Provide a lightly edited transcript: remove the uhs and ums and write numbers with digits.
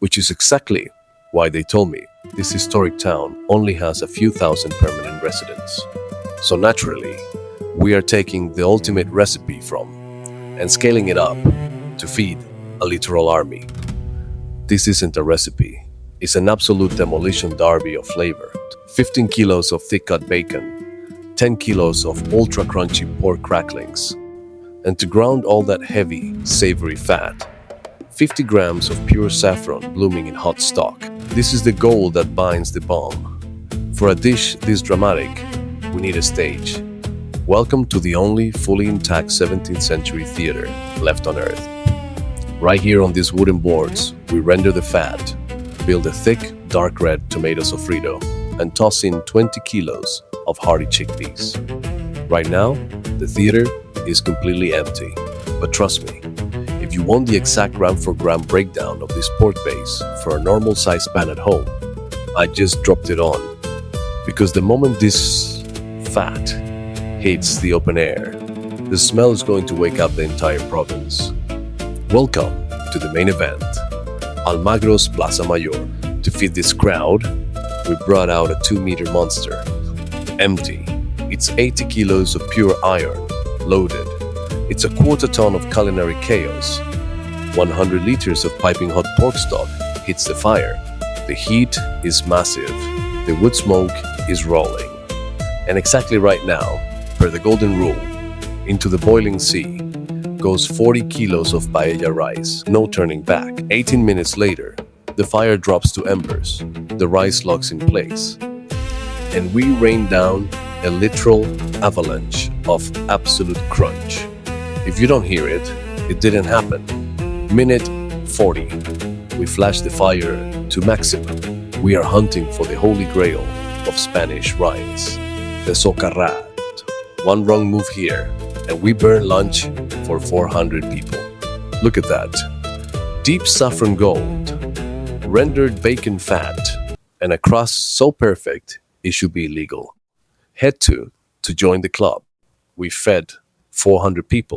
which is exactly why they told me this historic town only has a few thousand permanent residents. So naturally, we are taking the ultimate recipe from and scaling it up to feed a literal army. This isn't a recipe, it's an absolute demolition derby of flavor. 15 kilos of thick cut bacon, 10 kilos of ultra crunchy pork cracklings, and to ground all that heavy, savory fat, 50 grams of pure saffron blooming in hot stock. This is the gold that binds the bomb. For a dish this dramatic, we need a stage. Welcome to the only fully intact 17th century theater left on Earth. Right here on these wooden boards, we render the fat, build a thick, dark red tomato sofrito, and toss in 20 kilos of hearty chickpeas. Right now, the theater is completely empty, but trust me, if you want the exact gram for gram breakdown of this pork base for a normal size pan at home, I just dropped it on. Because the moment this fat hits the open air, the smell is going to wake up the entire province. Welcome to the main event, Almagro's Plaza Mayor. To feed this crowd, we brought out a 2-meter monster. Empty. It's 80 kilos of pure iron, loaded. It's a quarter ton of culinary chaos. 100 liters of piping hot pork stock hits the fire. The heat is massive. The wood smoke is rolling. And exactly right now, per the golden rule, into the boiling sea goes 40 kilos of paella rice, no turning back. 18 minutes later, the fire drops to embers, the rice locks in place, and we rain down a literal avalanche of absolute crunch. If you don't hear it, it didn't happen. Minute 40, we flash the fire to maximum. We are hunting for the holy grail of Spanish rice, the socarrat. One wrong move here, and we burn lunch for 400 people. Look at that. Deep saffron gold, rendered bacon fat, and a crust so perfect it should be illegal. Head to join the club. We fed 400 people.